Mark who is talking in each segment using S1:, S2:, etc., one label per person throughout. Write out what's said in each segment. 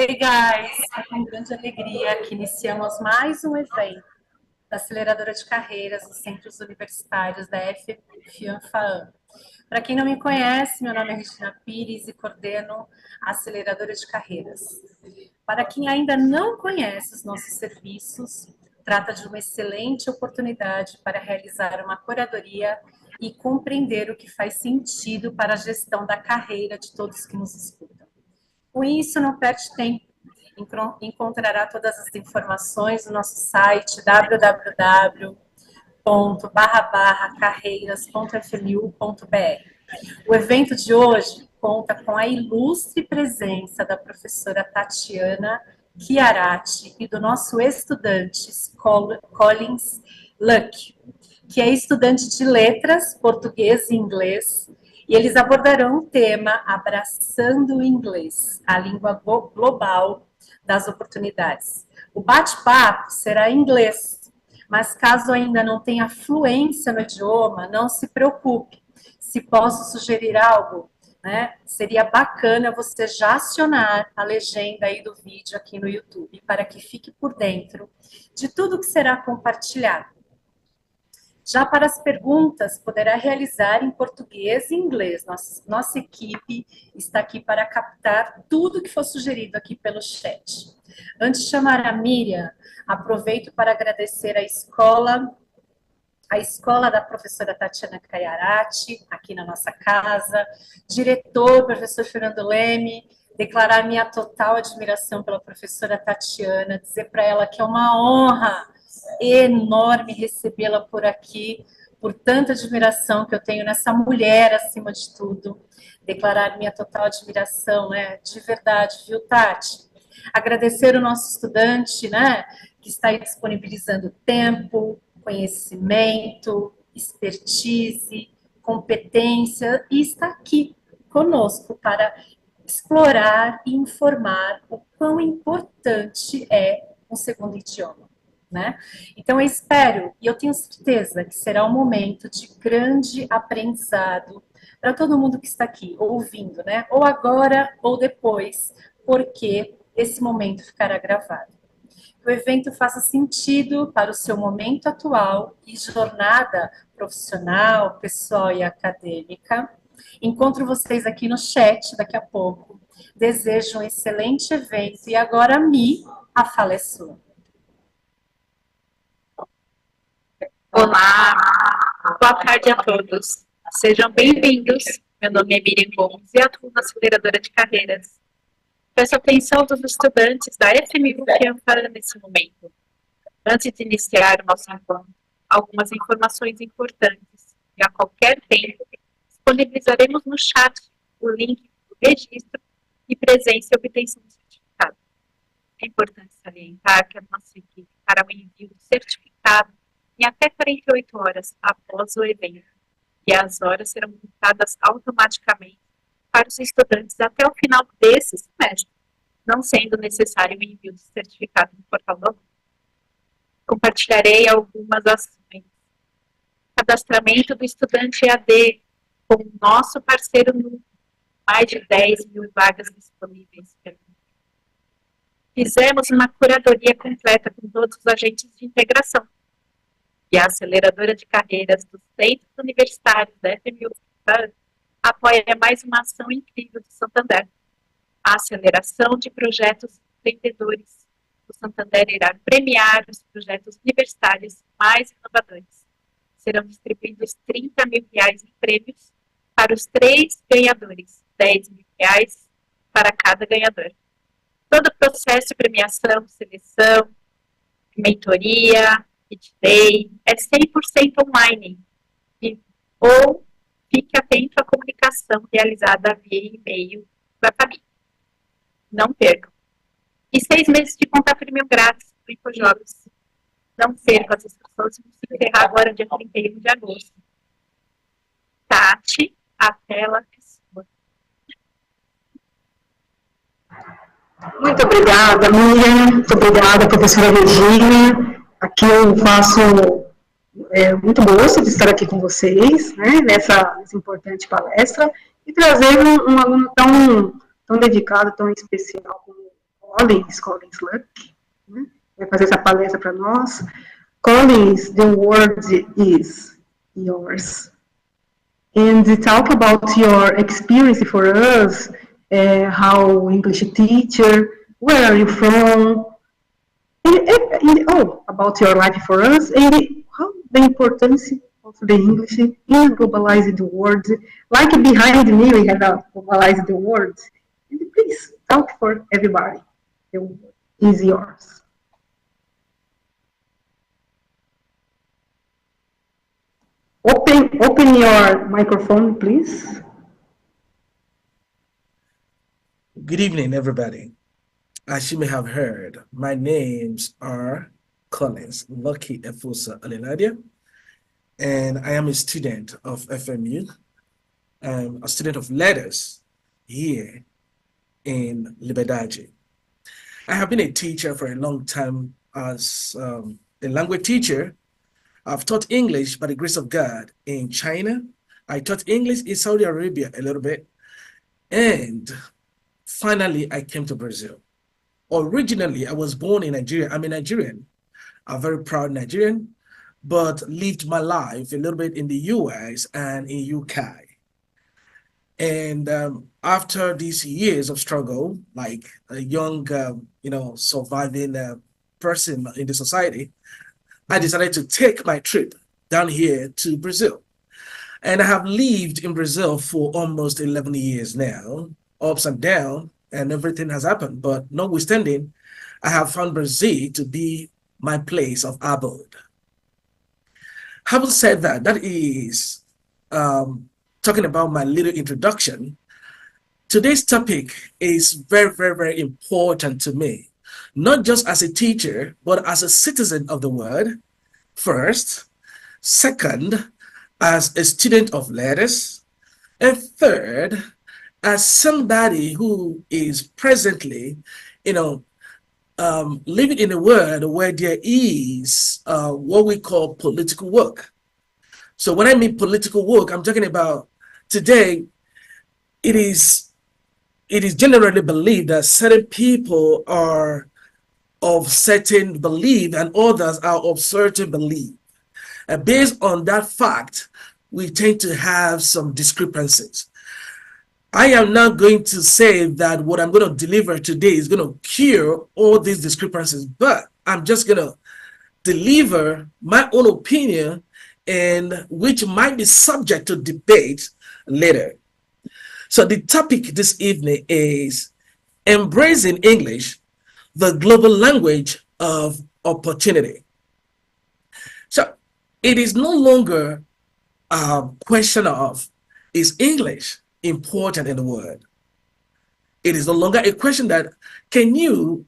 S1: Hey guys, é com grande alegria que iniciamos mais um evento da Aceleradora de Carreiras dos Centros Universitários da FIANFAAM. Para quem não me conhece, meu nome é Regina Pires e coordeno a Aceleradora de Carreiras. Para quem ainda não conhece os nossos serviços, trata de uma excelente oportunidade para realizar uma curadoria e compreender o que faz sentido para a gestão da carreira de todos que nos escutam. Com isso, não perde tempo. Encontrará todas as informações no nosso site www.carreiras.fmu.br. O evento de hoje conta com a ilustre presença da professora Tatiana Chiarati e do nosso estudante Collins Luck, que é estudante de letras, português e inglês, e eles abordarão o tema Abraçando o Inglês, a língua global das oportunidades. O bate-papo será em inglês, mas caso ainda não tenha fluência no idioma, não se preocupe. Se posso sugerir algo, né, seria bacana você já acionar a legenda aí do vídeo aqui no YouTube, para que fique por dentro de tudo que será compartilhado. Já para as perguntas, poderá realizar em português e inglês. Nossa equipe está aqui para captar tudo que for sugerido aqui pelo chat. Antes de chamar a Miriam, aproveito para agradecer a escola da professora Tatiana Chiarati, aqui na nossa casa, diretor, professor Fernando Leme, declarar minha total admiração pela professora Tatiana, dizer para ela que é uma honra enorme recebê-la por aqui, por tanta admiração que eu tenho nessa mulher, acima de tudo. Declarar minha total admiração, né? De verdade, viu, Tati? Agradecer o nosso estudante, né? Que está aí disponibilizando tempo, conhecimento, expertise, competência, e está aqui conosco para explorar e informar o quão importante é um segundo idioma. Né? Então, eu espero e eu tenho certeza que será um momento de grande aprendizado para todo mundo que está aqui ouvindo, né? Ou agora ou depois, porque esse momento ficará gravado. Que o evento faça sentido para o seu momento atual e jornada profissional, pessoal e acadêmica. Encontro vocês aqui no chat daqui a pouco. Desejo um excelente evento e agora a fala é sua.
S2: Olá, boa tarde a todos. Sejam bem-vindos. Meu nome é Miriam Gomes e atuo na Aceleradora de Carreiras. Peço a atenção dos estudantes da FMU FIANFAAM nesse momento. Antes de iniciar o nosso encontro, algumas informações importantes e a qualquer tempo disponibilizaremos no chat o link do registro e presença e obtenção do certificado. É importante salientar que a nossa equipe fará o envio do certificado em até 48 horas após o evento, e as horas serão computadas automaticamente para os estudantes até o final desse semestre, não sendo necessário o envio do certificado no portal do aluno. Compartilharei algumas ações. Cadastramento do estudante EAD com o nosso parceiro no mais de 10 mil vagas disponíveis. Fizemos uma curadoria completa com todos os agentes de integração. E a Aceleradora de Carreiras dos Centros Universitários da FMU apoia mais uma ação incrível do Santander. A aceleração de projetos empreendedores. O Santander irá premiar os projetos universitários mais inovadores. Serão distribuídos R$30 mil em prêmios para os 3 ganhadores, R$10 mil para cada ganhador. Todo o processo de premiação, seleção, mentoria, Day, é 100% online, ou fique atento à comunicação realizada via e-mail da família. Não percam. E 6 meses de conta premium grátis do InfoJobs. Não percam, as inscrições vão se encerrar agora, dia 31 de agosto. Tati, a tela é sua.
S3: Muito obrigada, Miriam. Muito obrigada, professora Regina. Aqui eu faço muito gosto de estar aqui com vocês, né, nessa importante palestra, e trazer um aluno tão dedicado, tão especial como o Collins Luck, né? Vai fazer essa palestra para nós. Collins, the word is yours. And talk about your experience for us, how English teacher, where are you from, about your life for us, and how the importance of the English in a globalized world. Like behind me, we have a globalized world. And please, talk for everybody. The word is yours. Open your microphone, please.
S4: Good evening, everybody. As you may have heard, my names are Collins Lucky Efusa Alinadia, and I am a student of FMU. I'm a student of letters here in Liberdade. I have been a teacher for a long time as a language teacher. I've taught English by the grace of God in China. I taught English in Saudi Arabia a little bit. And finally, I came to Brazil. Originally, I was born in Nigeria. I'm a Nigerian, a very proud Nigerian, but lived my life a little bit in the US and in UK. And after these years of struggle, like a young, surviving person in the society, I decided to take my trip down here to Brazil. And I have lived in Brazil for almost 11 years now, ups and downs, and everything has happened. But notwithstanding, I have found Brazil to be my place of abode. Having said that, that is talking about my little introduction. Today's topic is very, very, very important to me, not just as a teacher, but as a citizen of the world, first. Second, as a student of letters. And third, as somebody who is presently, living in a world where there is what we call political work. So when I mean political work, I'm talking about today, it is generally believed that certain people are of certain belief and others are of certain belief. And based on that fact, we tend to have some discrepancies. I am not going to say that what I'm going to deliver today is going to cure all these discrepancies, but I'm just going to deliver my own opinion, and which might be subject to debate later. So the topic this evening is embracing English, the global language of opportunity. So it is no longer a question of, is English important in the world? It is no longer a question that, can you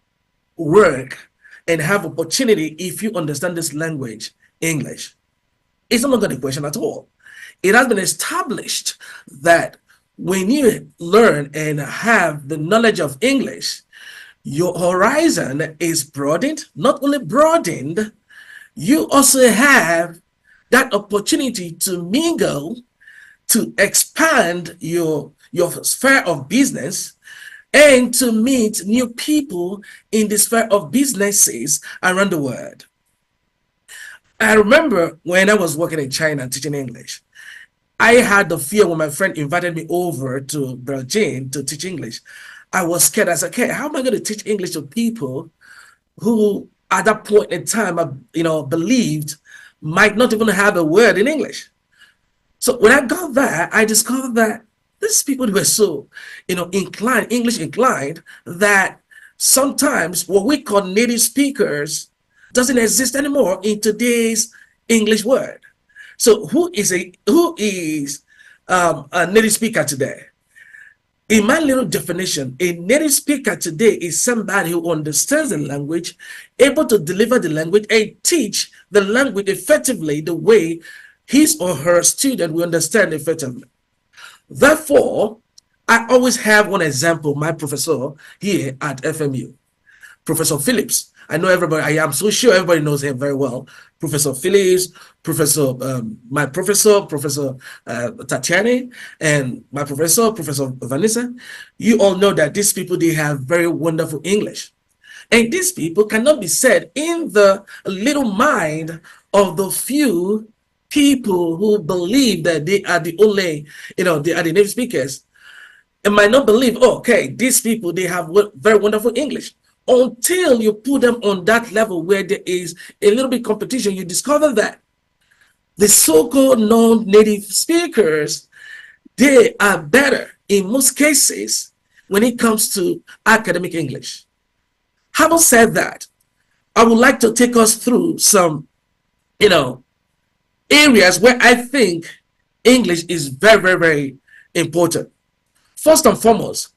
S4: work and have opportunity if you understand this language, English? It's no longer a question at all. It has been established that when you learn and have the knowledge of English, your horizon is broadened. Not only broadened, you also have that opportunity to mingle, to expand your sphere of business, and to meet new people in the sphere of businesses around the world. I remember when I was working in China teaching English, I had the fear when my friend invited me over to Beijing to teach English. I was scared. I said, okay, how am I going to teach English to people who at that point in time, believed might not even have a word in English? So when I got there, I discovered that these people were so, English inclined, that sometimes what we call native speakers doesn't exist anymore in today's English world. So who is a native speaker today? In my little definition, a native speaker today is somebody who understands the language, able to deliver the language and teach the language effectively the way his or her student will understand effectively. Therefore, I always have one example, my professor here at FMU, Professor Phillips. I know everybody, I am so sure everybody knows him very well. Professor Phillips, my professor, Professor Tatiani, and my professor, Professor Vanessa. You all know that these people, they have very wonderful English. And these people cannot be said in the little mind of the few people who believe that they are the only, they are the native speakers, and might not believe, oh, okay, these people, they have very wonderful English. Until you put them on that level where there is a little bit competition, you discover that the so-called non-native speakers, they are better in most cases when it comes to academic English. Having said that, I would like to take us through some, areas where I think English is very, very, very important. First and foremost,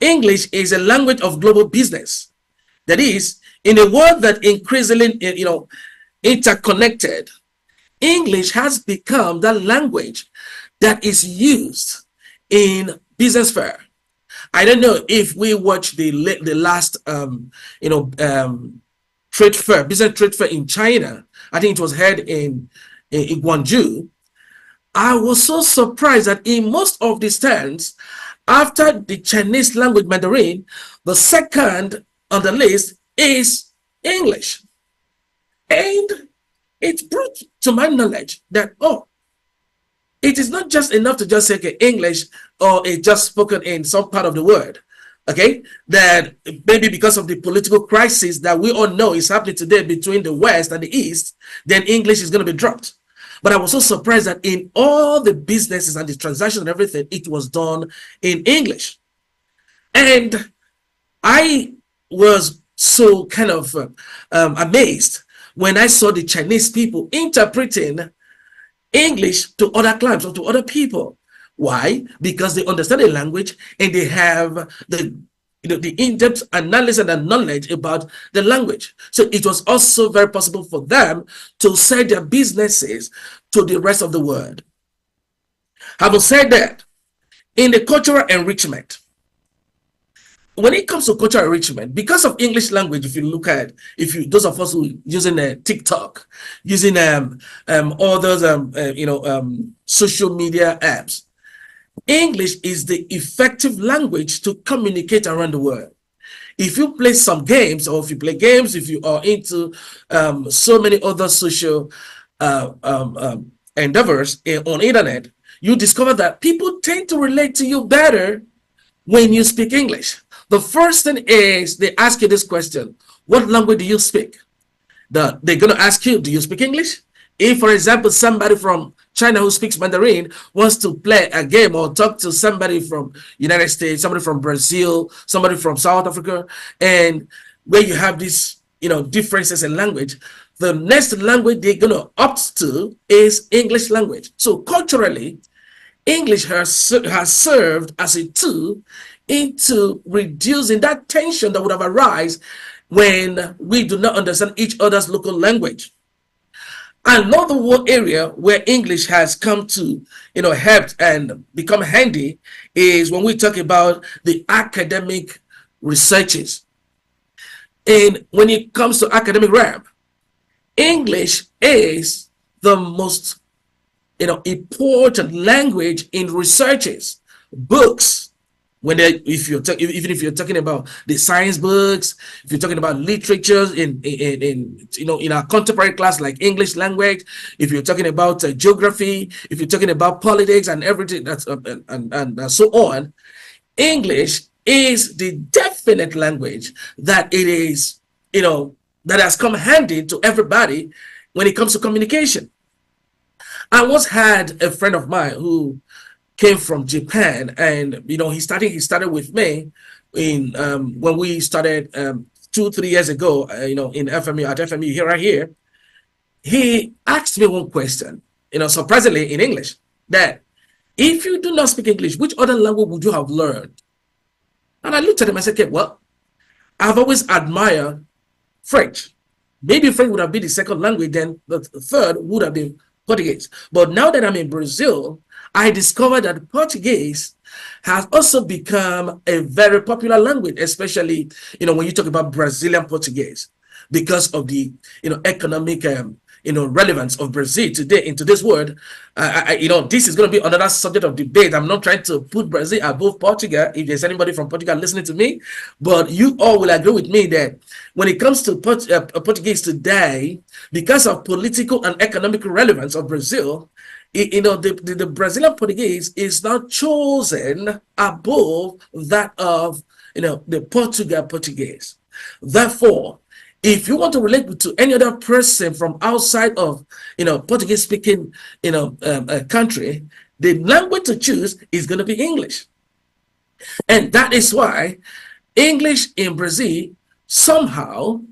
S4: English is a language of global business. That is, in a world that increasingly, interconnected, English has become the language that is used in business fair. I don't know if we watched the last, trade fair, business trade fair in China. I think it was held in Guangzhou. I was so surprised that in most of the stands, after the Chinese language Mandarin, the second on the list is English. And it brought to my knowledge that, it is not just enough to just say okay, English or it's just spoken in some part of the world. Okay, that maybe because of the political crisis that we all know is happening today between the West and the East, then English is going to be dropped. But I was so surprised that in all the businesses and the transactions and everything, it was done in English. And I was so kind of amazed when I saw the Chinese people interpreting English to other clients or to other people. Why? Because they understand the language and they have the in-depth analysis and knowledge about the language. So it was also very possible for them to sell their businesses to the rest of the world. Having said that, in the cultural enrichment, when it comes to cultural enrichment, because of English language, if you look at, those of us who using TikTok, using all those social media apps, English is the effective language to communicate around the world. If you play some games, or if you play games, if you are into so many other social endeavors on internet, you discover that people tend to relate to you better when you speak English. The first thing is they ask you this question: what language do you speak? They're going to ask you, do you speak English? If, for example, somebody from China who speaks Mandarin wants to play a game or talk to somebody from United States, somebody from Brazil, somebody from South Africa, and where you have these, differences in language, the next language they're going to opt to is English language. So culturally, English has served as a tool into reducing that tension that would have arisen when we do not understand each other's local language. Another one area where English has come to, help and become handy is when we talk about the academic researches. And when it comes to academic realm, English is the most, important language in researches, books. Even if you're talking about the science books, if you're talking about literature in our contemporary class like English language, if you're talking about geography, if you're talking about politics and everything that's and so on, English is the definite language that it is, that has come handy to everybody when it comes to communication. I once had a friend of mine who came from Japan, and he started with me in when we started 2-3 years ago, in FMU at FMU right here. He asked me one question, surprisingly in English, that if you do not speak English, which other language would you have learned? And I looked at him and said, okay, well, I've always admired French. Maybe French would have been the second language, then the third would have been Portuguese. But now that I'm in Brazil, I discovered that Portuguese has also become a very popular language, especially, when you talk about Brazilian Portuguese, because of the, economic, relevance of Brazil today in today's world. This is going to be another subject of debate. I'm not trying to put Brazil above Portugal, if there's anybody from Portugal listening to me, but you all will agree with me that when it comes to Portuguese today, because of political and economic relevance of Brazil, the Brazilian Portuguese is now chosen above that of the Portugal Portuguese. Therefore, if you want to relate to any other person from outside of Portuguese speaking country, the language to choose is going to be English. And that is why English in Brazil somehow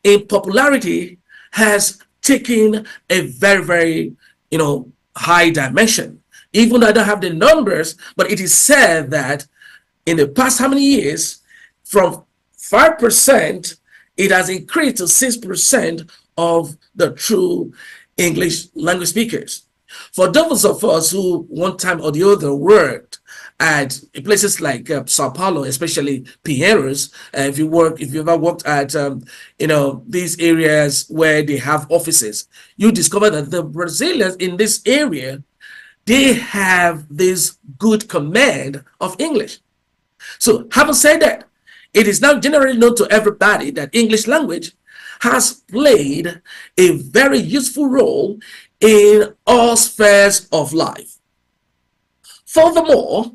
S4: in popularity has taken a very, very high dimension. Even though I don't have the numbers, but it is said that in the past how many years, from 5%, it has increased to 6% of the true English language speakers. For those of us who one time or the other worked at places like Sao Paulo, especially Pinheiros, if you ever worked at these areas where they have offices, you discover that the Brazilians in this area, they have this good command of English. So having said that, it is now generally known to everybody that English language has played a very useful role in all spheres of life. Furthermore,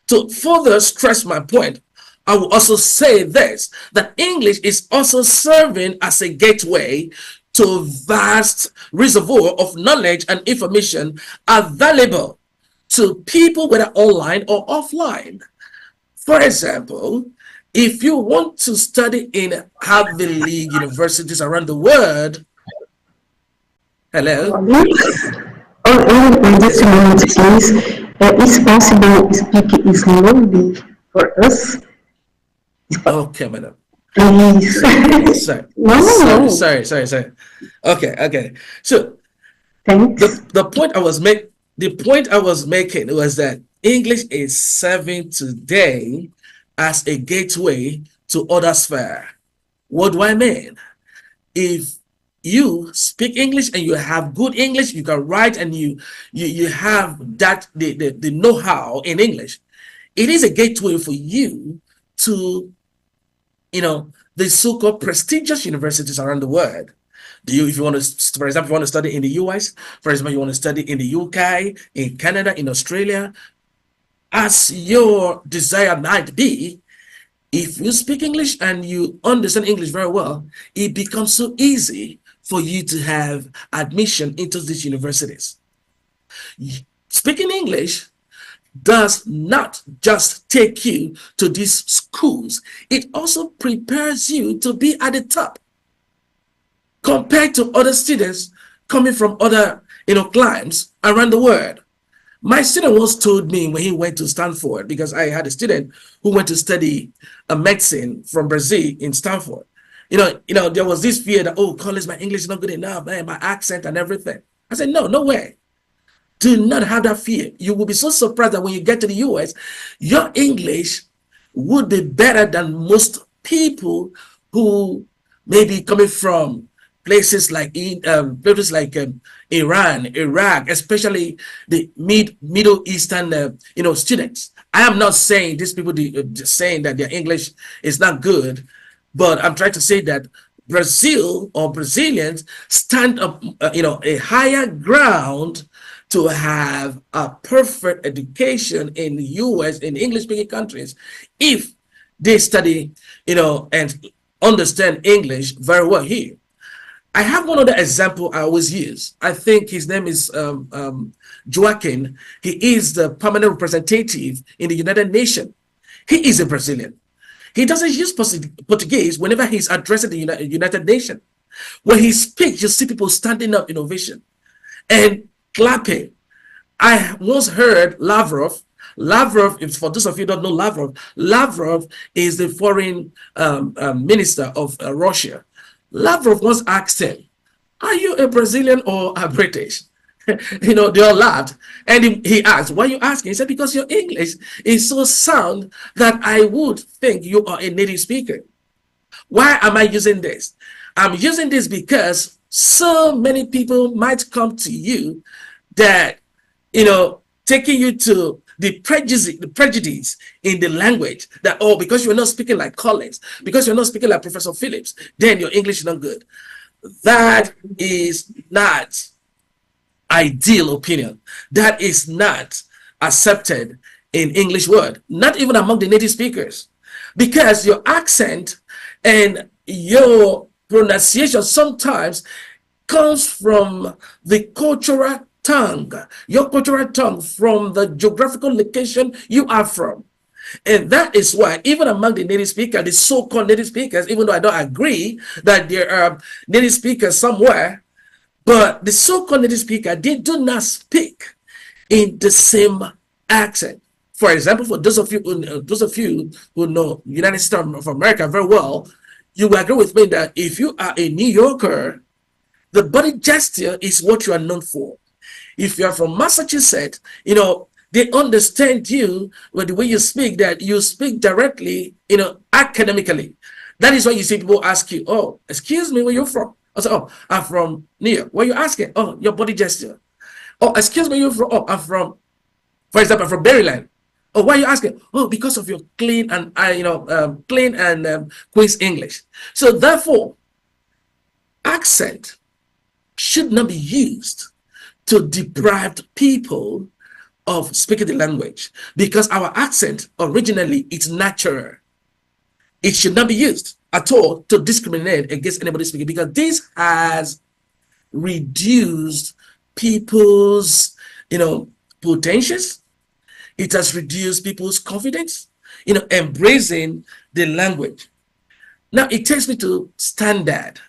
S4: to further stress my point, I will also say this, that English is also serving as a gateway to a vast reservoir of knowledge and information available to people, whether online or offline. For example, if you want to study in Ivy League universities around the world, hello?
S3: Just a moment, please. Is possible speak slowly for us?
S4: Okay, madam.
S3: Please.
S4: Sorry.
S3: No.
S4: Sorry. Okay. So
S3: Thanks.
S4: the point I was making was that English is serving today as a gateway to other sphere. What do I mean? If you speak English and you have good English, you can write, and you have that the know-how in English, it is a gateway for you to the so-called prestigious universities around the world. If you want to, for example, you want to study in the US, for example, you want to study in the UK, in Canada, in Australia, as your desire might be, if you speak English and you understand English very well, it becomes so easy for you to have admission into these universities. Speaking English does not just take you to these schools, it also prepares you to be at the top compared to other students coming from other climes around the world. My student once told me when he went to Stanford, because I had a student who went to study medicine from Brazil in Stanford. There was this fear that, college, my English is not good enough, man, my accent and everything. I said, no way. Do not have that fear. You will be so surprised that when you get to the US, your English would be better than most people who may be coming from places like Iran, Iraq, especially the Middle Eastern students. I am not saying these people saying that their English is not good, but I'm trying to say that Brazil or Brazilians stand up a higher ground to have a perfect education in the US, in English-speaking countries, if they study and understand English very well here. I have one other example I always use. I think his name is Joaquin. He is the permanent representative in the United Nations. He is a Brazilian. He doesn't use Portuguese whenever he's addressing the United Nations. When he speaks, you see people standing up in ovation and clapping. I once heard Lavrov. Lavrov, if for those of you who don't know Lavrov is the foreign minister of Russia. Lavrov once asked him, "Are you a Brazilian or a British?" They all laughed. And he asked, "Why are you asking?" He said, "Because your English is so sound that I would think you are a native speaker." Why am I using this? I'm using this because so many people might come to you that, taking you to the prejudice in the language that, oh, because you're not speaking like Collins, because you're not speaking like Professor Phillips, then your English is not good. That is not ideal opinion. That is not accepted in English word, not even among the native speakers, because your accent and your pronunciation sometimes comes from the cultural tongue, your cultural tongue, from the geographical location you are from. And that is why, even among the native speakers, the so-called native speakers, even though I don't agree that there are native speakers somewhere, but the so-called native speaker, they do not speak in the same accent. For example, for those of you who know United States of America very well, you will agree with me that if you are a New Yorker, the body gesture is what you are known for. If you are from Massachusetts, they understand you with the way you speak, that you speak directly, academically. That is why you see people ask you, oh, excuse me, where you're from? I say, oh, I'm from New York. What are you asking? Oh, your body gesture. Oh, excuse me, you're from, oh, I'm from, for example, I'm from Maryland. Oh, why are you asking? Oh, because of your clean and, Queen's English. So therefore, accent should not be used to deprive people of speaking the language, because our accent originally is natural. It should not be used at all to discriminate against anybody speaking, because this has reduced people's, potentials. It has reduced people's confidence, embracing the language. Now it takes me to standard.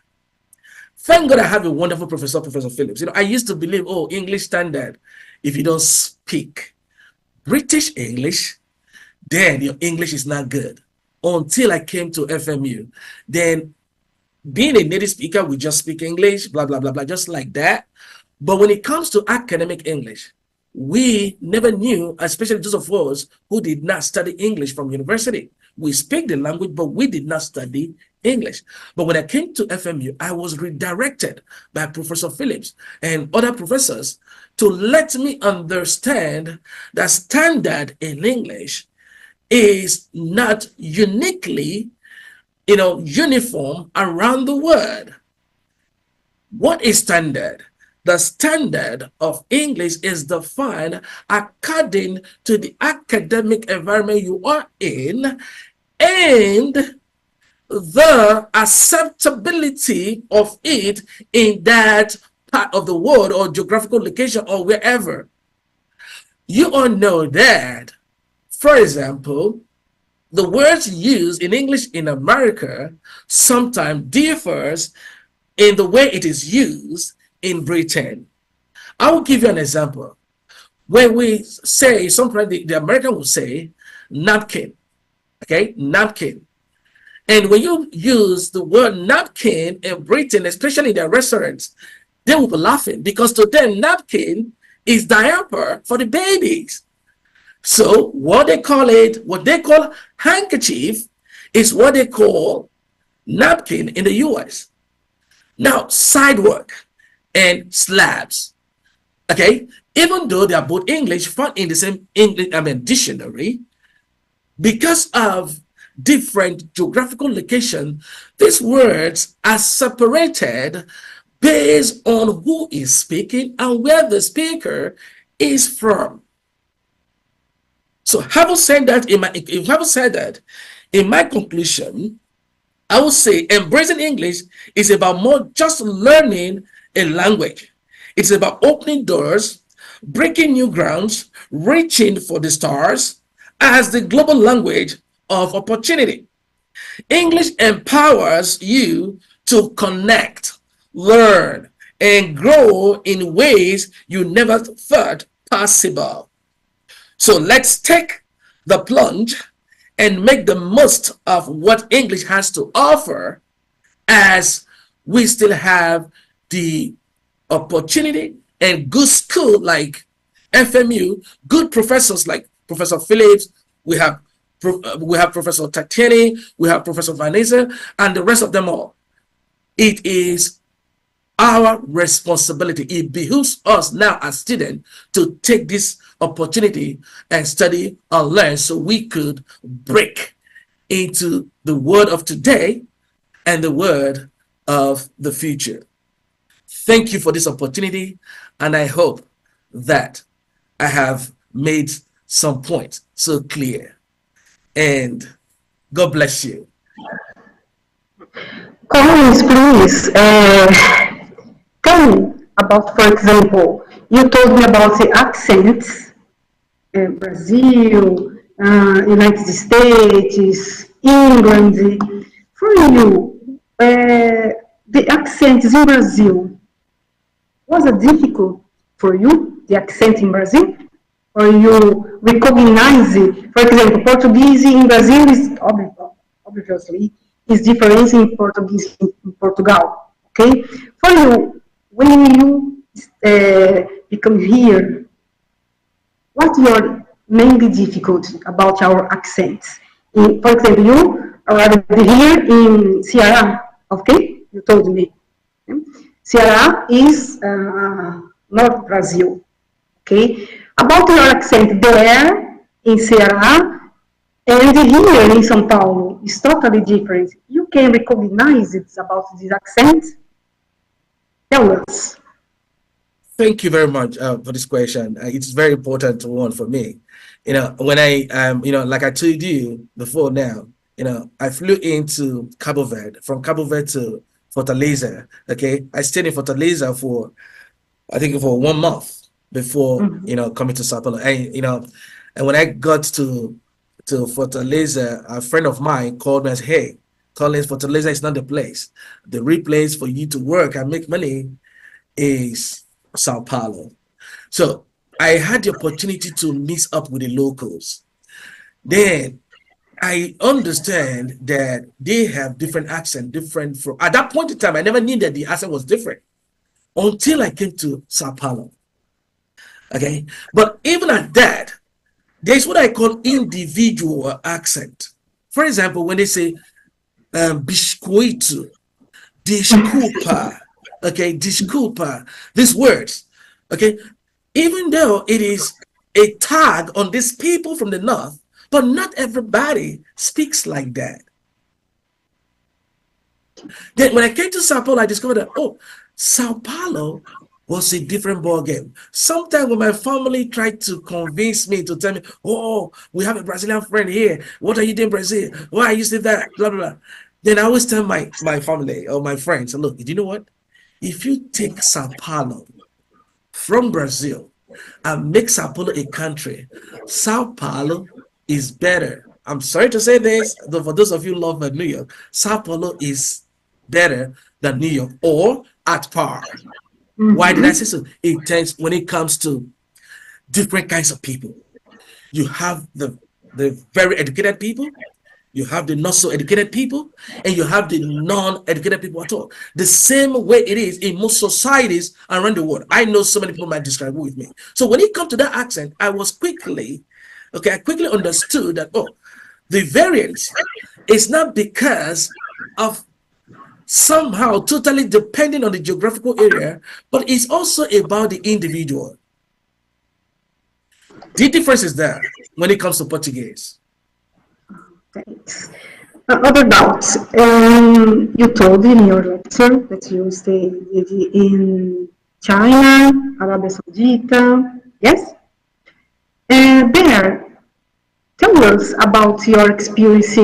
S4: Thank God I have a wonderful professor, Professor Phillips. I used to believe, oh, English standard, if you don't speak British English, then your English is not good. Until I came to FMU, then being a native speaker, we just speak English, blah, blah, blah, blah, just like that. But when it comes to academic English, we never knew, especially those of us who did not study English from university. We speak the language, but we did not study English. But when I came to FMU, I was redirected by Professor Phillips and other professors to let me understand that standard in English is not uniquely, uniform around the world. What is standard? The standard of English is defined according to the academic environment you are in and the acceptability of it in that part of the world or geographical location or wherever. You all know that, for example, the words used in English in America sometimes differs in the way it is used in Britain. I will give you an example. When we say, sometimes the American will say napkin, okay, napkin. And when you use the word napkin in Britain, especially in their restaurants, they will be laughing because to them, napkin is diaper for the babies. So what they call handkerchief is what they call napkin in the US. Now, sidewalk and slabs, okay, even though they are both English, found in the same English, dictionary, because of different geographical location, these words are separated based on who is speaking and where the speaker is from. So having said that, in my conclusion, I would say embracing English is about more just learning a language. It's about opening doors, breaking new grounds, reaching for the stars as the global language of opportunity. English empowers you to connect, learn, and grow in ways you never thought possible. So let's take the plunge and make the most of what English has to offer, as we still have the opportunity and good school like FMU, good professors like Professor Phillips, we have Professor Tatiani, we have Professor Vanessa, and the rest of them all. It is our responsibility. It behooves us now as students to take this opportunity and study and learn so we could break into the word of today and the word of the future. Thank you for this opportunity, and I hope that I have made some points so clear. And God bless you.
S3: Collins, please, tell me about, for example, you told me about the accents, Brazil, United States, England. For you, the accents in Brazil, was it difficult for you, the accent in Brazil? Or you recognize it? For example, Portuguese in Brazil is obviously is different in Portuguese in Portugal. Okay, for you, when you become here, what your mainly difficulty about our accents? For example, you arrived here in Ceará. Okay, you told me. Ceará is North Brazil. Okay, about your accent there in Ceará and here in São Paulo is totally different. You can recognize it about this accent? Tell us.
S4: Thank you very much for this question. It's very important one for me. When I, like I told you before now, I flew into Cabo Verde, from Cabo Verde to Fortaleza. Okay, I stayed in Fortaleza for, I think, for 1 month before, coming to Sao Paulo. And, and when I got to Fortaleza, a friend of mine called me and said, hey, Collins, Fortaleza is not the place. The real place for you to work and make money is Sao Paulo. So I had the opportunity to mix up with the locals. Then I understand that they have different accent, different from, at that point in time, I never knew that the accent was different until I came to Sao Paulo. Okay, but even at that, there's what I call individual accent. For example, when they say biscoito, desculpa, okay, desculpa, these words, okay, even though it is a tag on these people from the north, but not everybody speaks like that. Then when I came to Sao Paulo, I discovered that, oh, Sao Paulo was a different ball game. Sometimes when my family tried to convince me to tell me, oh, we have a Brazilian friend here. What are you doing in Brazil? Why are you saying that? Blah, blah, blah. Then I always tell my family or my friends, look, you know what? If you take Sao Paulo from Brazil and make Sao Paulo a country, Sao Paulo is better. I'm sorry to say this, though for those of you who love New York, Sao Paulo is better than New York or at par. Why did I say so? It tends, when it comes to different kinds of people, you have the very educated people, you have the not so educated people, and you have the non-educated people at all. The same way it is in most societies around the world. I know so many people might describe it with me. So when it comes to that accent, I quickly understood that, oh, the variance is not because of somehow totally depending on the geographical area, but it's also about the individual. The difference is there when it comes to Portuguese.
S3: Thanks. Other doubts. You told in your lecture that you stayed in China, Arabia Saudita, yes? There, tell us about your experience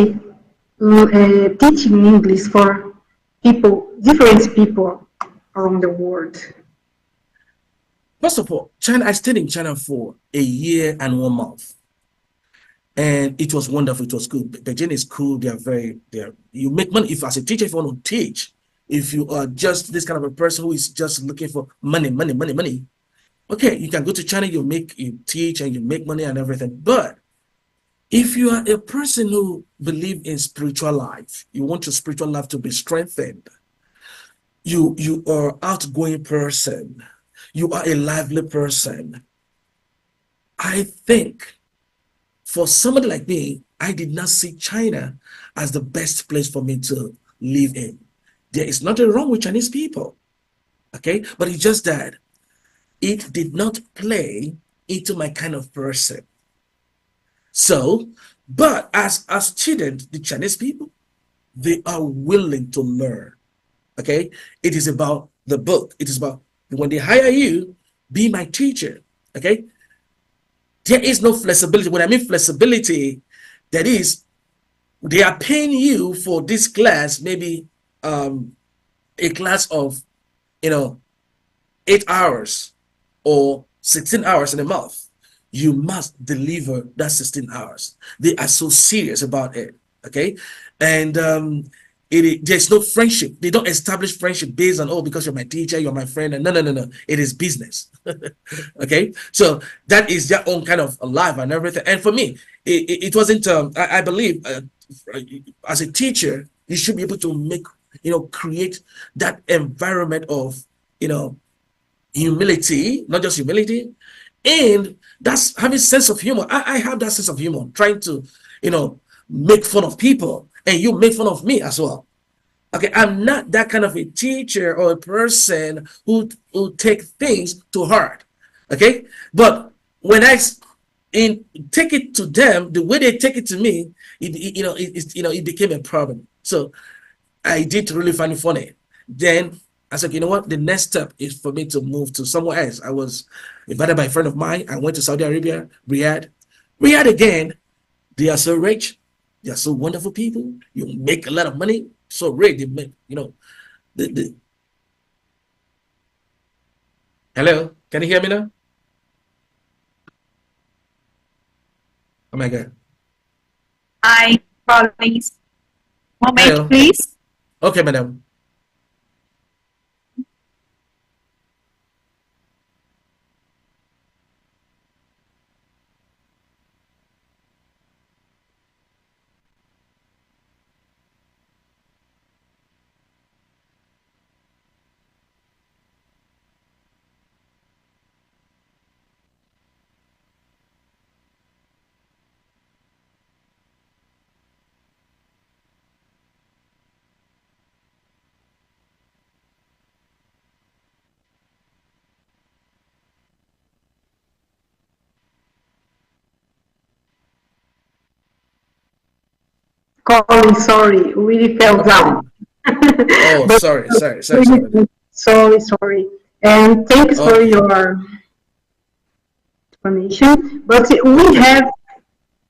S3: teaching English for people, different people around the world.
S4: First of all, China, I stayed in China for 1 year and 1 month. And it was wonderful. It was good. Beijing is cool. You make money. If as a teacher, if you want to teach, if you are just this kind of a person who is just looking for money, okay, you can go to China, you teach and you make money and everything. But if you are a person who believes in spiritual life, you want your spiritual life to be strengthened, you are outgoing person, you are a lively person, I think for somebody like me, I did not see China as the best place for me to live in. There is nothing wrong with Chinese people. Okay, but it's just that it did not play into my kind of person. So, but as a student, the Chinese people, they are willing to learn. Okay, it is about the book. It is about when they hire you, be my teacher. Okay, there is no flexibility. When I mean flexibility, that is, they are paying you for this class, maybe a class of 8 hours or 16 hours in a month. You must deliver that 16 hours. They are so serious about it. Okay, and there's no friendship. They don't establish friendship based on, oh, because you're my teacher, you're my friend. And no. It is business. Okay, so that is their own kind of life and everything. And for me, it wasn't. I believe as a teacher, you should be able to make create that environment of humility, not just humility, and that's having sense of humor. I have that sense of humor, trying to make fun of people, and you make fun of me as well. Okay, I'm not that kind of a teacher or a person who take things to heart. Okay, but when I take it to them, the way they take it to me, it became a problem. So I did really find it funny. Then I said, you know what? The next step is for me to move to somewhere else. I was invited by a friend of mine. I went to Saudi Arabia, Riyadh. Riyadh again, they are so rich. They are so wonderful people. You make a lot of money. So rich. They make, Hello? Can you hear me now? Oh my God.
S2: Hi, Collins. Moment,
S4: Hello.
S2: please.
S4: Okay, madam.
S3: Colin, sorry, we fell down.
S4: Oh,
S3: But
S4: sorry.
S3: sorry. And thanks for
S4: Okay.
S3: your explanation. But
S4: Okay.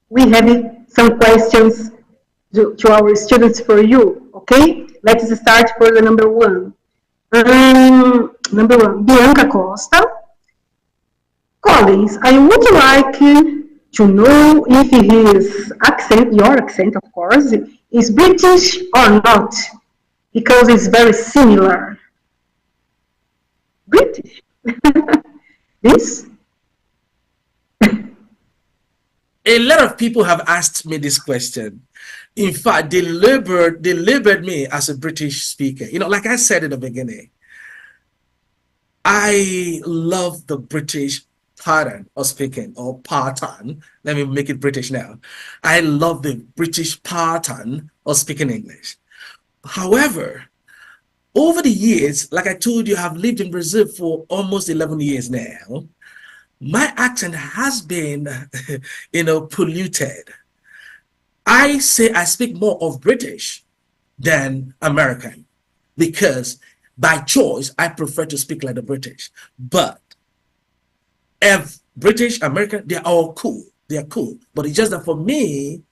S3: we have some questions to our students for you. Okay, let's start for the number one. Number one, Bianca Costa. Collins, I would like to know if his accent, your accent, of course, is British or not, because it's very similar. British. This?
S4: A lot of people have asked me this question. In fact, they labeled me as a British speaker. Like I said in the beginning, I love the British pattern of speaking, or pattern. Let me make it British now. I love the British pattern of speaking English. However, over the years, like I told you, I've lived in Brazil for almost 11 years now. My accent has been, polluted. I say I speak more of British than American because by choice, I prefer to speak like the British. But if British, American, they're all cool. They're cool. But it's just that for me,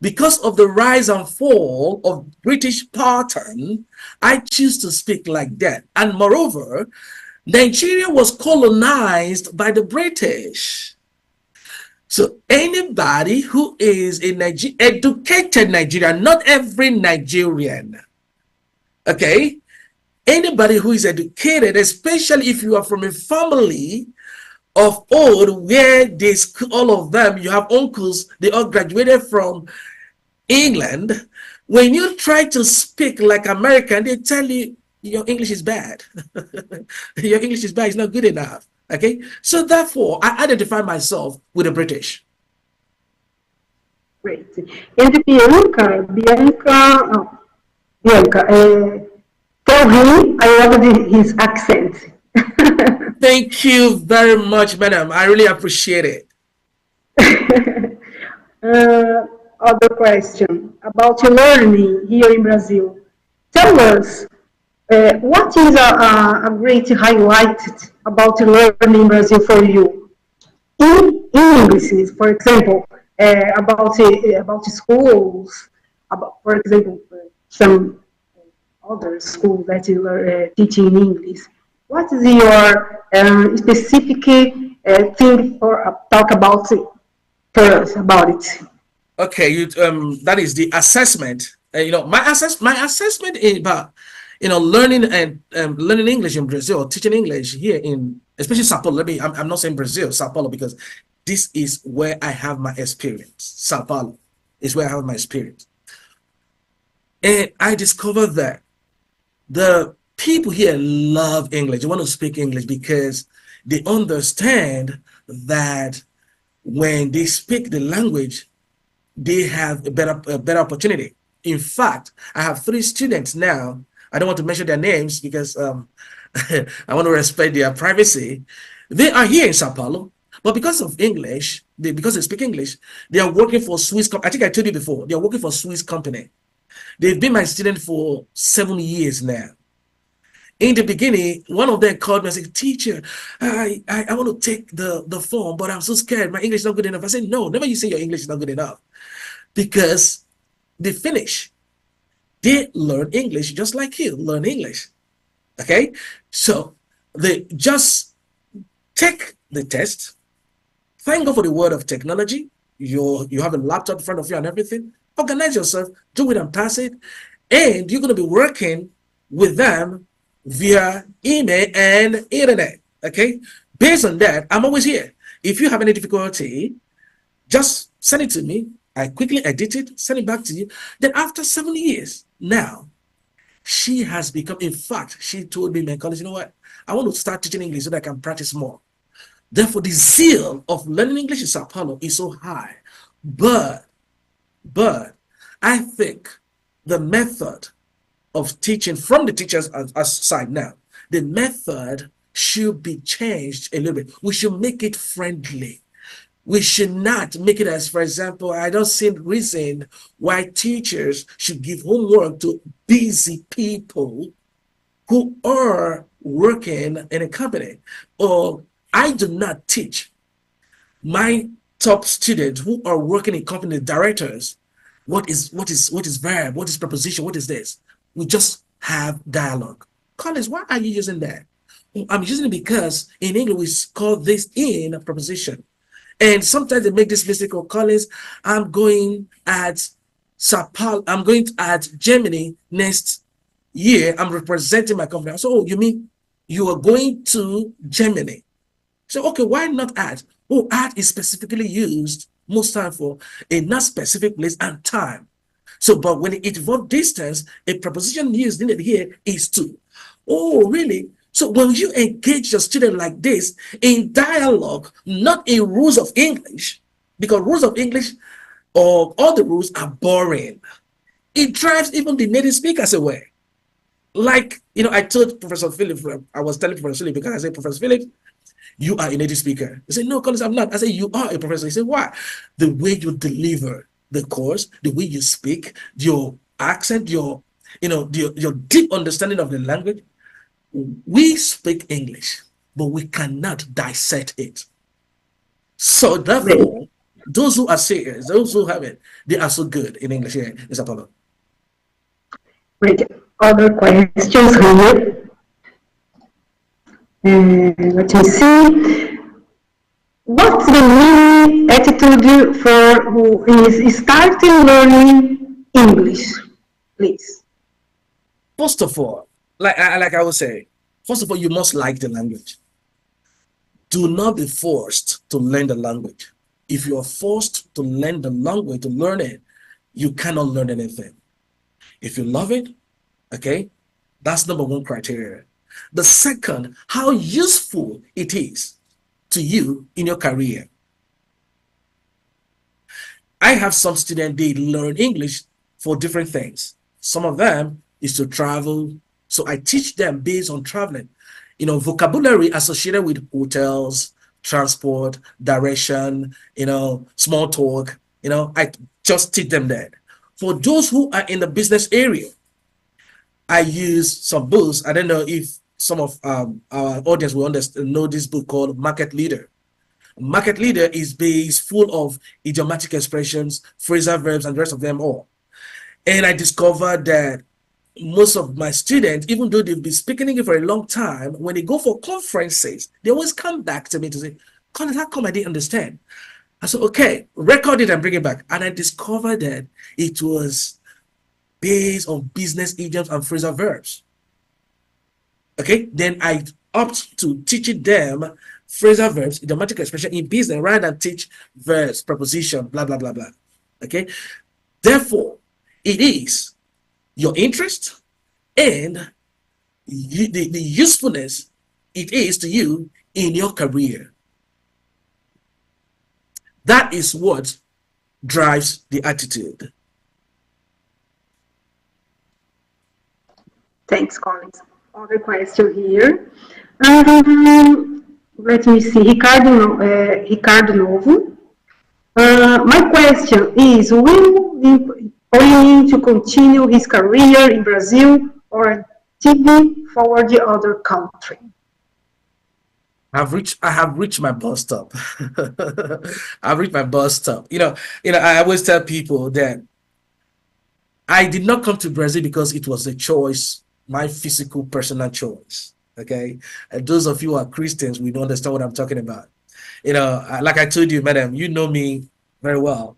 S4: because of the rise and fall of British pattern, I choose to speak like that. And moreover, Nigeria was colonized by the British. So anybody who is a educated Nigerian, not every Nigerian, okay? Anybody who is educated, especially if you are from a family of old, where all of them, you have uncles, they all graduated from England. When you try to speak like American, they tell you your English is bad. Your English is bad, it's not good enough. Okay, so therefore I identify myself with the British.
S3: Great. And Bianca, Tell him I loved his accent.
S4: Thank you very much, madam. I really appreciate it.
S3: Other question about learning here in Brazil. Tell us, what is a great highlight about learning in Brazil for you? In English, for example, about schools, about, for example, some other schools that you are teaching English. What is your specific thing for talk about it, for us about it?
S4: Okay, that is the assessment. My assessment is about learning and learning English in Brazil, teaching English here in especially Sao Paulo. I'm not saying Brazil, Sao Paulo, because this is where I have my experience. Sao Paulo is where I have my experience, and I discovered that the people here love English. They want to speak English because they understand that when they speak the language, they have a better opportunity. In fact, I have 3 students now. I don't want to mention their names because I want to respect their privacy. They are here in Sao Paulo, but because of English, because they speak English, they are working for Swiss. I think I told you before. They are working for Swiss company. They've been my student for 7 years now. In the beginning, one of them called me and said, "Teacher, I want to take the form, but I'm so scared. My English is not good enough." I said, "No, never you say your English is not good enough." Because they finish. They learn English just like you learn English. Okay? So they just take the test. Thank God for the word of technology. You have a laptop in front of you and everything. Organize yourself, do it and pass it. And you're going to be working with them via email and internet. Okay? Based on that, I'm always here. If you have any difficulty, just send it to me. I quickly edit it, send it back to you. Then after 7 years, now, she has become, in fact, she told me, my college, you know what? I want to start teaching English so that I can practice more. Therefore, the zeal of learning English in Sao Paulo is so high. But I think the method of teaching from the teachers' side now, the method should be changed a little bit. We should make it friendly. We should not make it as, for example, I don't see reason why teachers should give homework to busy people who are working in a company. Or I do not teach my top students who are working in company directors what is verb, what is preposition, what is this. We just have dialogue. Collins, why are you using that? I'm using it because in English we call this in a preposition. And sometimes they make this mistake of Collins. I'm going at Sao Paulo, I'm going at Germany next year. I'm representing my company. So, oh, you mean you are going to Germany? So, okay, why not at? Oh, at is specifically used most time for a not specific place and time. So, but when it involves distance, a preposition used in it here is to. Oh, really? So when you engage your student like this in dialogue, not in rules of English, because rules of English or all the rules are boring. It drives even the native speakers away. Like, I told Professor Philip, I was telling Professor Philip, because I said, Professor Philip, you are a native speaker. He said, no, Collins, I'm not. I said, you are a professor. He said, why? The way you deliver the course, the way you speak, your accent, your deep understanding of the language. We speak English, but we cannot dissect it. So therefore, those who are serious, those who have it, they are so good in English here in Sao Paulo.
S3: Great. Other questions here? Let me see. What's the main attitude for who is starting learning English, please?
S4: First of all, like I would say, first of all, you must like the language. Do not be forced to learn the language. If you are forced to learn the language, to learn it, you cannot learn anything. If you love it, okay, that's number one criteria. The second, how useful it is to you in your career. I have some students, they learn English for different things. Some of them is to travel. So I teach them based on traveling, you know, vocabulary associated with hotels, transport, direction, you know, small talk, you know, I just teach them that. For those who are in the business area, I use some books. I don't know if some of our audience will know this book called Market Leader. Market Leader is full of idiomatic expressions, phrasal verbs, and the rest of them all. And I discovered that most of my students, even though they've been speaking English for a long time, when they go for conferences, they always come back to me to say, Colin, how come I didn't understand? I said, okay, record it and bring it back. And I discovered that it was based on business idioms and phrasal verbs. Okay, then I opt to teaching them phrasal verbs, idiomatic expression in business rather than teach verbs, preposition, blah, blah, blah, blah. Okay, therefore, it is your interest and the usefulness it is to you in your career. That is what drives the attitude.
S3: Thanks, Collins. Other question here. Let me see, Ricardo Novo. My question is, will he need to continue his career in Brazil or TV for the other country?
S4: I have reached my bus stop. I've reached my bus stop. You know, I always tell people that I did not come to Brazil because it was a choice, my physical, personal choice. Okay, and those of you who are Christians, we don't understand what I'm talking about. You know, like I told you, madam, you know me very well.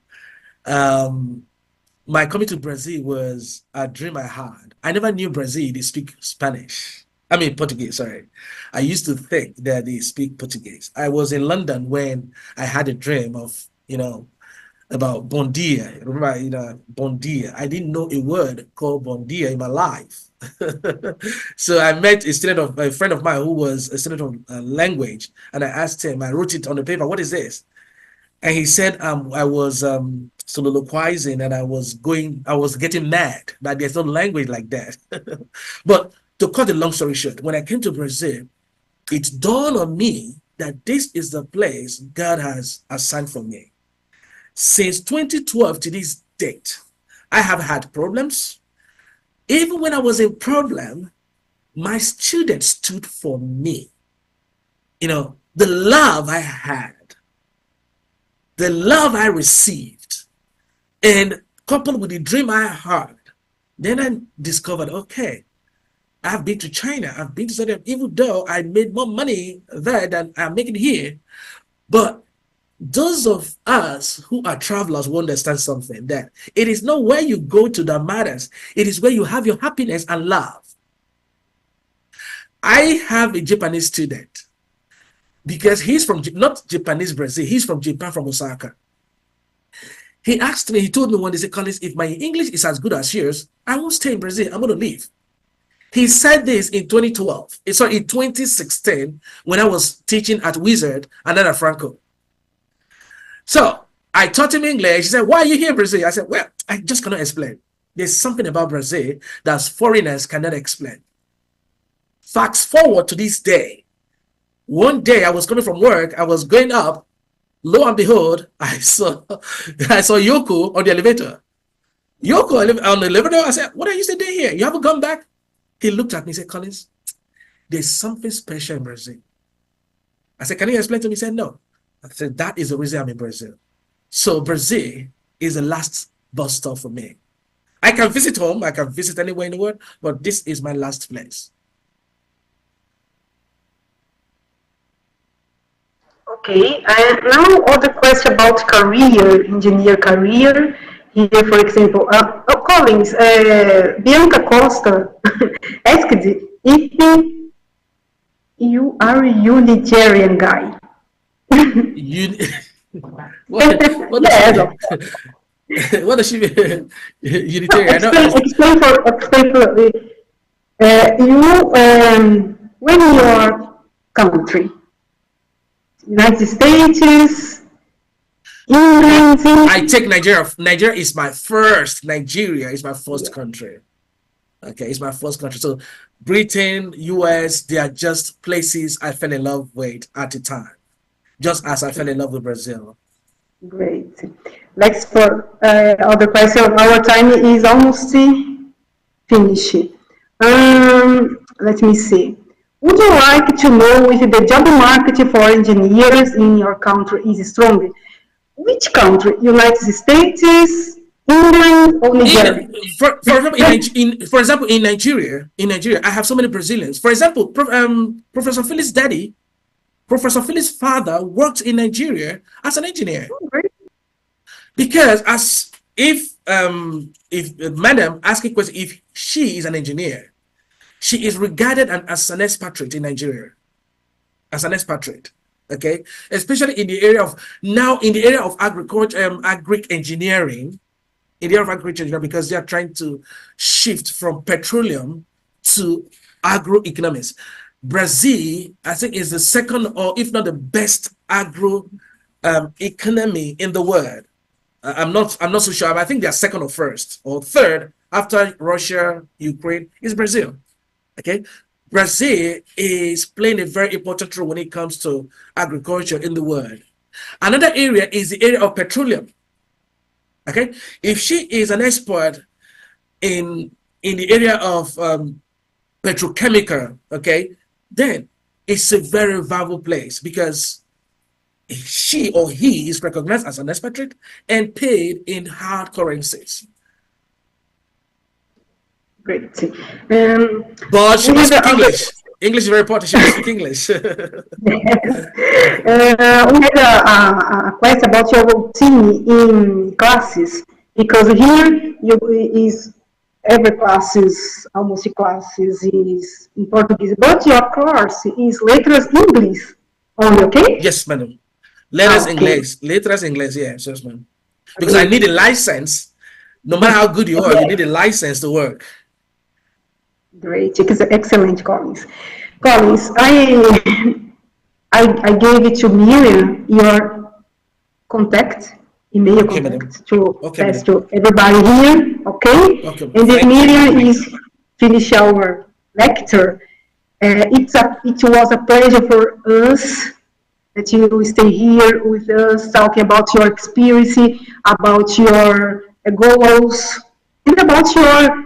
S4: My coming to Brazil was a dream I had. I never knew Brazil, they speak Spanish. I mean, Portuguese, sorry. I used to think that they speak Portuguese. I was in London when I had a dream of, you know, about bon dia. Remember, you know, bon dia. I didn't know a word called bon dia in my life. So I met a friend of mine who was a student of language, and I asked him, I wrote it on the paper, what is this? And he said, I was soliloquizing and I was getting mad that there's no language like that. But to cut the long story short, when I came to Brazil, it dawned on me that this is the place God has assigned for me. Since 2012 to this date, I have had problems. Even when I was in problem, my students stood for me. You know, the love I had, the love I received, and coupled with the dream I had, then I discovered, okay, I've been to China, I've been to Saudi Arabia, even though I made more money there than I'm making here. But those of us who are travelers will understand something, that it is not where you go to that matters. It is where you have your happiness and love. I have a Japanese student because he's from, not Japanese Brazil, he's from Japan, from Osaka. He asked me, he told me one day, he said, Collins, if my English is as good as yours, I won't stay in Brazil, I'm going to leave. He said this in 2012, sorry, in 2016, when I was teaching at Wizard and then at Franco. So I taught him English. He said, why are you here in Brazil? I said, well, I just cannot explain. There's something about Brazil that foreigners cannot explain. Fast forward to this day. One day I was coming from work. I was going up. Lo and behold, I saw Yoko on the elevator. Yoko on the elevator. I said, what are you still doing here? You haven't gone back? He looked at me and said, Collins, there's something special in Brazil. I said, can you explain to me? He said, no. I said, that is the reason I'm in Brazil. So Brazil is the last bus stop for me. I can visit home, I can visit anywhere in the world, but this is my last place.
S3: Okay, and now other question about career, engineer career. Here, for example, Collins, Bianca Costa asked if you are a Unitarian guy.
S4: What does she mean? Unitarian?
S3: Explain for you when your country, United States, England.
S4: I take Nigeria. Nigeria is my first country. Okay, it's my first country. So Britain, US, they are just places I fell in love with at the time, just as I fell in love with Brazil.
S3: Great. Let's for other question. Our time is almost finished. Let me see. Would you like to know if the job market for engineers in your country is strong? Which country? United States, England, or Nigeria?
S4: For example, in Nigeria, I have so many Brazilians. For example, Professor Philip's daddy, Professor Philip's father worked in Nigeria as an engineer.
S3: Oh, great.
S4: Because if madam asking question, if she is an engineer, she is regarded as an expatriate in Nigeria, as an expatriate. Okay, especially in the area of agriculture, agric engineering, because they are trying to shift from petroleum to agroeconomics. Brazil, I think, is the second, or if not the best agro economy in the world. I'm not so sure. I think they are second or first or third after Russia, Ukraine is Brazil. Okay, Brazil is playing a very important role when it comes to agriculture in the world. Another area is the area of petroleum. Okay, if she is an expert in the area of petrochemical, okay, then it's a very valuable place because she or he is recognized as an expatriate and paid in hard currencies.
S3: Great.
S4: But she must speak English. English is very important. She must speak English.
S3: We had a question about your routine in classes, because here every classes, almost classes is in Portuguese, but your course is Letras English only, okay?
S4: Yes, madam. Letras English, yes, ma'am. Because I need a license. No matter how good you are, you need a license to work.
S3: Great, excellent, Collins. Collins, I gave it to Miriam your email contact to pass to everybody here, okay? And then Miriam is finish our lecture. It was a pleasure for us that you stay here with us, talking about your experience, about your goals, and about your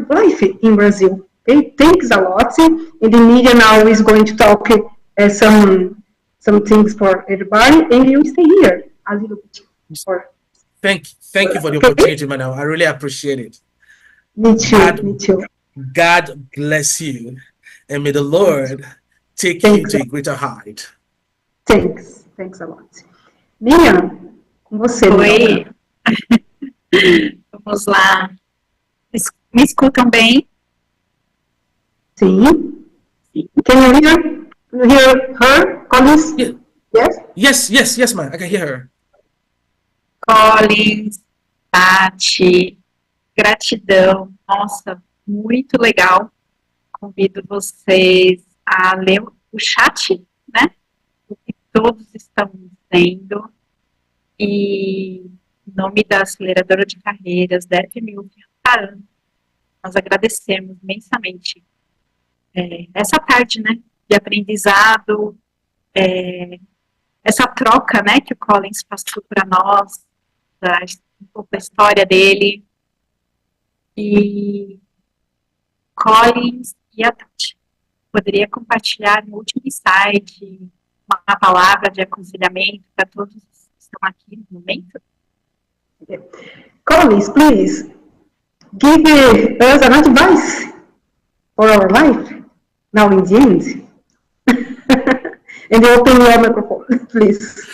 S3: life in Brazil. Okay, thanks a lot. And the media now is going to talk some things for everybody, and you stay here a little bit.
S4: Thank you for the opportunity, madam. I really appreciate it.
S3: Me too.
S4: God bless you, and may the Lord take you to a greater height.
S3: Thanks a lot. Miriam, com você.
S2: Oi. Vamos lá. Me escutam bem?
S3: Sim. Can you hear her, Collins?
S4: Yes. Yes, ma'am. I can hear her.
S2: Collins, Tati, gratidão. Nossa, muito legal. Convido vocês a ler o chat, né? O que todos estão dizendo. E em nome da Aceleradora de Carreiras, da FMU, nós agradecemos imensamente essa tarde, né, de aprendizado, essa troca, né, que o Collins passou para nós, um pouco da história dele, e Collins e a Tati. Poderia compartilhar um último insight, uma palavra de aconselhamento para todos que estão aqui no momento?
S3: Collins, please. Give us an advice for our life now in the end. And open your microphone, please.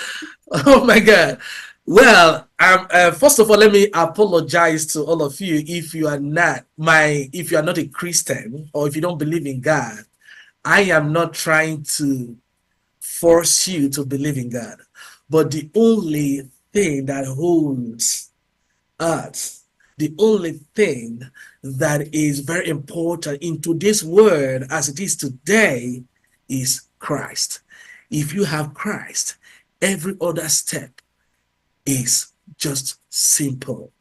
S4: Oh my God. Well, first of all, let me apologize to all of you if you are not a Christian or if you don't believe in God. I am not trying to force you to believe in God, but the only thing that holds us, the only thing that is very important in today's world as it is today is Christ. If you have Christ, every other step is just simple.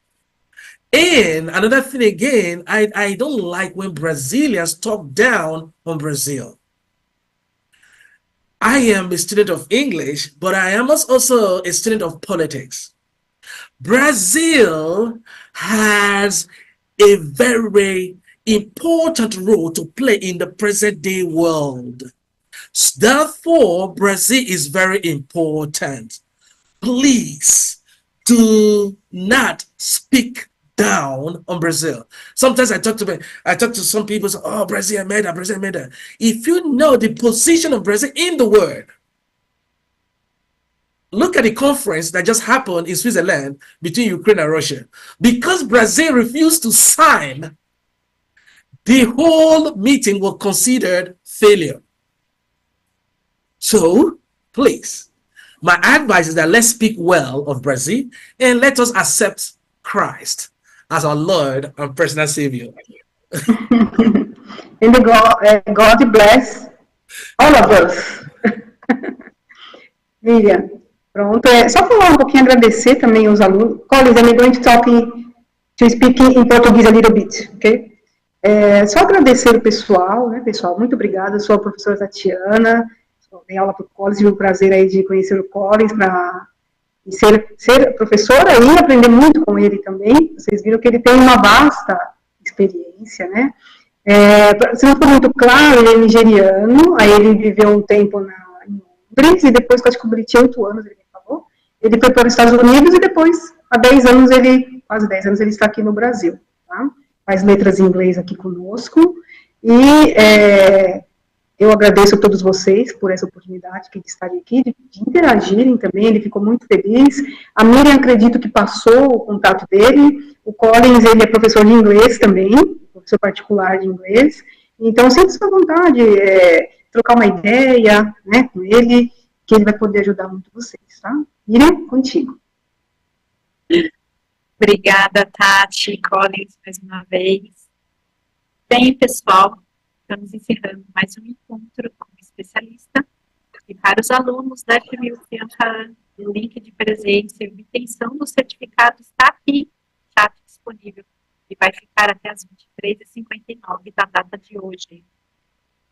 S4: And another thing again, I don't like when Brazilians talk down on Brazil. I am a student of English, but I am also a student of politics. Brazil has a very important role to play in the present day world. Therefore, Brazil is very important. Please do not speak down on Brazil. Sometimes I talk to some people, say, oh, Brazil made that, Brazil made that. If you know the position of Brazil in the world, look at the conference that just happened in Switzerland between Ukraine and Russia. Because Brazil refused to sign, the whole meeting was considered failure. So, please, my advice is that let's speak well of Brazil and let us accept Christ as our Lord and personal Savior.
S3: And God bless all of us. Miriam, pronto. Só falar um pouquinho, agradecer também os alunos. Collins, I'm going to speak in Portuguese a little bit, ok? Só agradecer o pessoal, né, pessoal? Muito obrigada. Eu sou a professora Tatiana, dei aula para o Collins, tive o prazer aí de conhecer o Collins, para ser professora e aprender muito com ele também. Vocês viram que ele tem uma vasta experiência, né? Se não for muito claro, ele é nigeriano, aí ele viveu um tempo em Londres, e depois, que eu acho que ele tinha 8 anos, ele me falou, ele foi para os Estados Unidos, e depois, há 10 anos, quase 10 anos, ele está aqui no Brasil, tá? Faz letras em inglês aqui conosco, e eu agradeço a todos vocês por essa oportunidade de estarem aqui, de interagirem também, ele ficou muito feliz. A Miriam, acredito que passou o contato dele. O Collins, ele é professor de inglês também, professor particular de inglês. Então, sinta-se à vontade, trocar uma ideia, né, com ele, que ele vai poder ajudar muito vocês, tá? Miriam, contigo.
S2: Obrigada, Tati, Collins, mais uma vez. Bem, pessoal, estamos encerrando mais um encontro com o especialista. E para os alunos da FMU Fianfa, o link de presença e obtenção do certificado está aqui, chat disponível, e vai ficar até as 23h59 da data de hoje.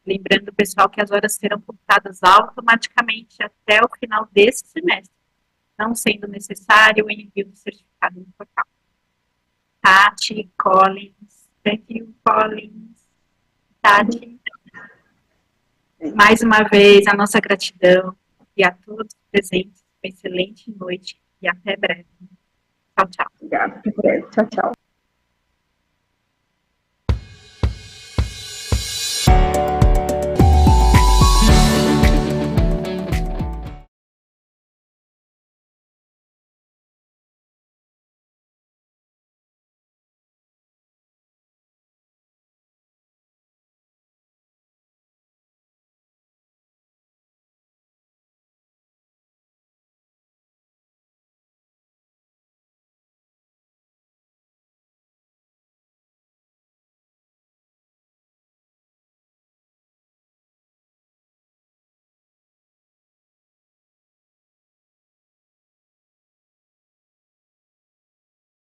S2: Lembrando, pessoal, que as horas serão computadas automaticamente até o final desse semestre, não sendo necessário o envio do certificado no portal. Tati, Collins, thank you, Collins. Tati, mais uma vez, a nossa gratidão e a todos presentes. Uma excelente noite e até breve. Tchau, tchau.
S3: Obrigada, até breve. Tchau, tchau.